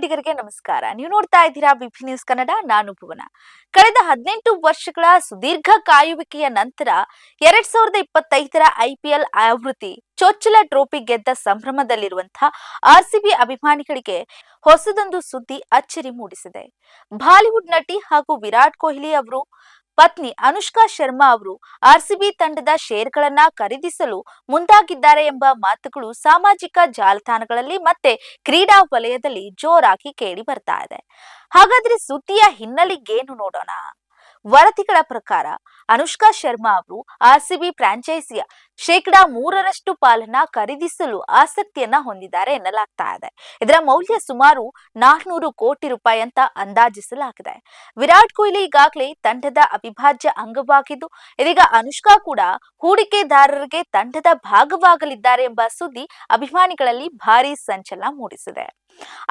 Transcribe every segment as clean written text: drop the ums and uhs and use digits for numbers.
ಕನ್ನಡಿಗರಿಗೆ ನಮಸ್ಕಾರ. ನೀವು ನೋಡ್ತಾ ಇದ್ದೀರಾ ಬಿಪಿ ನ್ಯೂಸ್ ಕನ್ನಡ. ನಾನು ಭುವನ. ಕಳೆದ 18 ವರ್ಷಗಳ ಸುದೀರ್ಘ ಕಾಯುವಿಕೆಯ ನಂತರ 2025ರ ಐಪಿಎಲ್ ಆವೃತ್ತಿ ಚೊಚ್ಚಲ ಟ್ರೋಫಿ ಗೆದ್ದ ಸಂಭ್ರಮದಲ್ಲಿರುವಂತಹ ಆರ್ಸಿಬಿ ಅಭಿಮಾನಿಗಳಿಗೆ ಹೊಸದೊಂದು ಸುದ್ದಿ ಅಚ್ಚರಿ ಮೂಡಿಸಿದೆ. ಬಾಲಿವುಡ್ ನಟಿ ಹಾಗೂ ವಿರಾಟ್ ಕೊಹ್ಲಿ ಅವರು ಪತ್ನಿ ಅನುಷ್ಕಾ ಶರ್ಮಾ ಅವರು ಆರ್ಸಿಬಿ ತಂಡದ ಶೇರ್ಗಳನ್ನ ಖರೀದಿಸಲು ಮುಂದಾಗಿದ್ದಾರೆ ಎಂಬ ಮಾತುಗಳು ಸಾಮಾಜಿಕ ಜಾಲತಾಣಗಳಲ್ಲಿ ಮತ್ತೆ ಕ್ರೀಡಾ ವಲಯದಲ್ಲಿ ಜೋರಾಗಿ ಕೇಳಿ ಬರ್ತಾ ಇದೆ. ಹಾಗಾದ್ರೆ ಸುದ್ದಿಯ ಹಿನ್ನೆಲೆಗೇನು ನೋಡೋಣ. ವರದಿಗಳ ಪ್ರಕಾರ ಅನುಷ್ಕಾ ಶರ್ಮಾ ಅವರು ಆರ್ಸಿಬಿ ಫ್ರಾಂಚೈಸಿಯ 3% ಪಾಲನ್ನ ಖರೀದಿಸಲು ಆಸಕ್ತಿಯನ್ನ ಹೊಂದಿದ್ದಾರೆ ಎನ್ನಲಾಗ್ತಾ ಇದೆ. ಇದರ ಮೌಲ್ಯ ಸುಮಾರು 400 ಕೋಟಿ ರೂಪಾಯಿ ಅಂತ ಅಂದಾಜಿಸಲಾಗಿದೆ. ವಿರಾಟ್ ಕೊಹ್ಲಿ ಈಗಾಗಲೇ ತಂಡದ ಅವಿಭಾಜ್ಯ ಅಂಗವಾಗಿದ್ದು, ಇದೀಗ ಅನುಷ್ಕಾ ಕೂಡ ಹೂಡಿಕೆದಾರರಿಗೆ ತಂಡದ ಭಾಗವಾಗಲಿದ್ದಾರೆ ಎಂಬ ಸುದ್ದಿ ಅಭಿಮಾನಿಗಳಲ್ಲಿ ಭಾರಿ ಸಂಚಲನ ಮೂಡಿಸಿದೆ.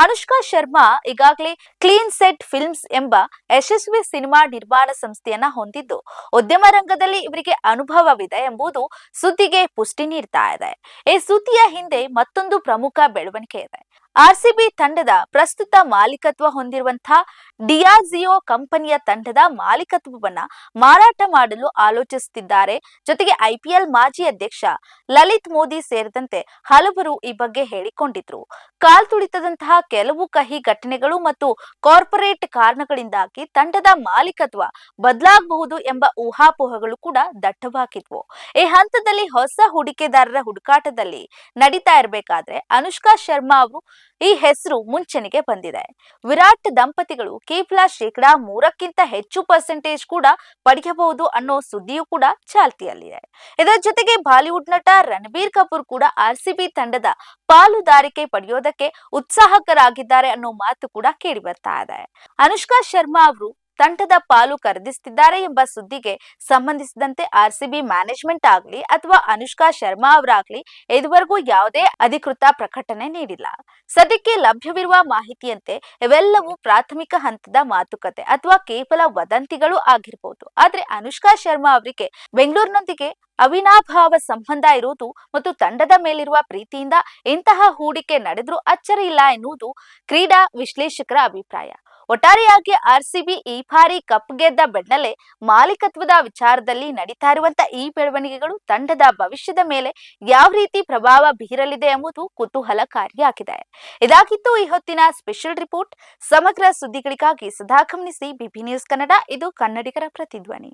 ಅನುಷ್ಕಾ ಶರ್ಮಾ ಈಗಾಗಲೇ ಕ್ಲೀನ್ ಸೆಟ್ ಫಿಲ್ಮ್ಸ್ ಎಂಬ ಯಶಸ್ವಿ ಸಿನಿಮಾ ನಿರ್ಮಾಣ ಸಂಸ್ಥೆಯನ್ನ ಹೊಂದಿದ್ದು, ಉದ್ಯಮ ರಂಗದಲ್ಲಿ ಇವರಿಗೆ ಅನುಭವವಿದೆ ಎಂಬುದು ಸುದ್ದಿಗೆ ಪುಷ್ಟಿ ನೀಡ್ತಾ ಇದೆ. ಈ ಸುದ್ದಿಯ ಹಿಂದೆ ಮತ್ತೊಂದು ಪ್ರಮುಖ ಬೆಳವಣಿಗೆ ಇದೆ. ಆರ್ಸಿಬಿ ತಂಡದ ಪ್ರಸ್ತುತ ಮಾಲೀಕತ್ವ ಹೊಂದಿರುವಂತಹ ಡಿಯಾಜಿಯೋ ಕಂಪನಿಯ ತಂಡದ ಮಾಲೀಕತ್ವವನ್ನ ಮಾರಾಟ ಮಾಡಲು ಆಲೋಚಿಸುತ್ತಿದ್ದಾರೆ. ಜೊತೆಗೆ ಐಪಿಎಲ್ ಮಾಜಿ ಅಧ್ಯಕ್ಷ ಲಲಿತ್ ಮೋದಿ ಸೇರಿದಂತೆ ಹಲವರು ಈ ಬಗ್ಗೆ ಹೇಳಿಕೊಂಡಿದ್ರು. ಕಾಲ್ತುಳಿತದಂತಹ ಕೆಲವು ಕಹಿ ಘಟನೆಗಳು ಮತ್ತು ಕಾರ್ಪೊರೇಟ್ ಕಾರಣಗಳಿಂದಾಗಿ ತಂಡದ ಮಾಲೀಕತ್ವ ಬದಲಾಗಬಹುದು ಎಂಬ ಊಹಾಪೋಹಗಳು ಕೂಡ ದಟ್ಟವಾಗಿದ್ವು. ಈ ಹಂತದಲ್ಲಿ ಹೊಸ ಹೂಡಿಕೆದಾರರ ಹುಡುಕಾಟದಲ್ಲಿ ನಡೀತಾ ಇರಬೇಕಾದ್ರೆ ಅನುಷ್ಕಾ ಶರ್ಮಾ ಅವರು ಈ ಹೆಸರು ಮುಂಚೆನೆಗೆ ಬಂದಿದೆ. ವಿರಾಟ್ ದಂಪತಿಗಳು ಕೇವಲ 3% ಹೆಚ್ಚು ಪರ್ಸೆಂಟೇಜ್ ಕೂಡ ಪಡೆಯಬಹುದು ಅನ್ನೋ ಸುದ್ದಿಯೂ ಕೂಡ ಚಾಲ್ತಿಯಲ್ಲಿದೆ. ಇದರ ಜೊತೆಗೆ ಬಾಲಿವುಡ್ ನಟ ರಣಬೀರ್ ಕಪೂರ್ ಕೂಡ ಆರ್ಸಿಬಿ ತಂಡದ ಪಾಲುದಾರಿಕೆ ಪಡೆಯೋದಕ್ಕೆ ಉತ್ಸಾಹಕರಾಗಿದ್ದಾರೆ ಅನ್ನೋ ಮಾತು ಕೂಡ ಕೇಳಿ ಬರ್ತಾ ಇದೆ. ಅನುಷ್ಕಾ ಶರ್ಮಾ ಅವರು ತಂಡದ ಪಾಲು ಖರೀದಿಸುತ್ತಿದ್ದಾರೆ ಎಂಬ ಸುದ್ದಿಗೆ ಸಂಬಂಧಿಸಿದಂತೆ ಆರ್ಸಿಬಿ ಮ್ಯಾನೇಜ್ಮೆಂಟ್ ಆಗಲಿ ಅಥವಾ ಅನುಷ್ಕಾ ಶರ್ಮಾ ಅವರಾಗ್ಲಿ ಇದುವರೆಗೂ ಯಾವುದೇ ಅಧಿಕೃತ ಪ್ರಕಟಣೆ ನೀಡಿಲ್ಲ. ಸದ್ಯಕ್ಕೆ ಲಭ್ಯವಿರುವ ಮಾಹಿತಿಯಂತೆ ಇವೆಲ್ಲವೂ ಪ್ರಾಥಮಿಕ ಹಂತದ ಮಾತುಕತೆ ಅಥವಾ ಕೇವಲ ವದಂತಿಗಳು ಆಗಿರಬಹುದು. ಆದ್ರೆ ಅನುಷ್ಕಾ ಶರ್ಮಾ ಅವರಿಗೆ ಬೆಂಗಳೂರಿನೊಂದಿಗೆ ಅವಿನಾಭಾವ ಸಂಬಂಧ ಇರುವುದು ಮತ್ತು ತಂಡದ ಮೇಲಿರುವ ಪ್ರೀತಿಯಿಂದ ಇಂತಹ ಹೂಡಿಕೆ ನಡೆದ್ರೂ ಅಚ್ಚರಿ ಇಲ್ಲ ಎನ್ನುವುದು ಕ್ರೀಡಾ ವಿಶ್ಲೇಷಕರ ಅಭಿಪ್ರಾಯ. ಒಟ್ಟಾರೆಯಾಗಿ ಆರ್ಸಿಬಿ ಈ ಬಾರಿ ಕಪ್ ಗೆದ್ದ ಬೆನ್ನಲ್ಲೇ ಮಾಲೀಕತ್ವದ ವಿಚಾರದಲ್ಲಿ ನಡೀತಾ ಇರುವಂತಹ ಈ ಬೆಳವಣಿಗೆಗಳು ತಂಡದ ಭವಿಷ್ಯದ ಮೇಲೆ ಯಾವ ರೀತಿ ಪ್ರಭಾವ ಬೀರಲಿದೆ ಎಂಬುದು ಕುತೂಹಲಕಾರಿಯಾಗಿದೆ. ಇದಾಗಿತ್ತು ಈ ಹೊತ್ತಿನ ಸ್ಪೆಷಲ್ ರಿಪೋರ್ಟ್. ಸಮಗ್ರ ಸುದ್ದಿಗಳಿಗಾಗಿ ಸದಾ ಗಮನಿಸಿ ಬಿಪಿ ನ್ಯೂಸ್ ಕನ್ನಡ. ಇದು ಕನ್ನಡಿಗರ ಪ್ರತಿಧ್ವನಿ.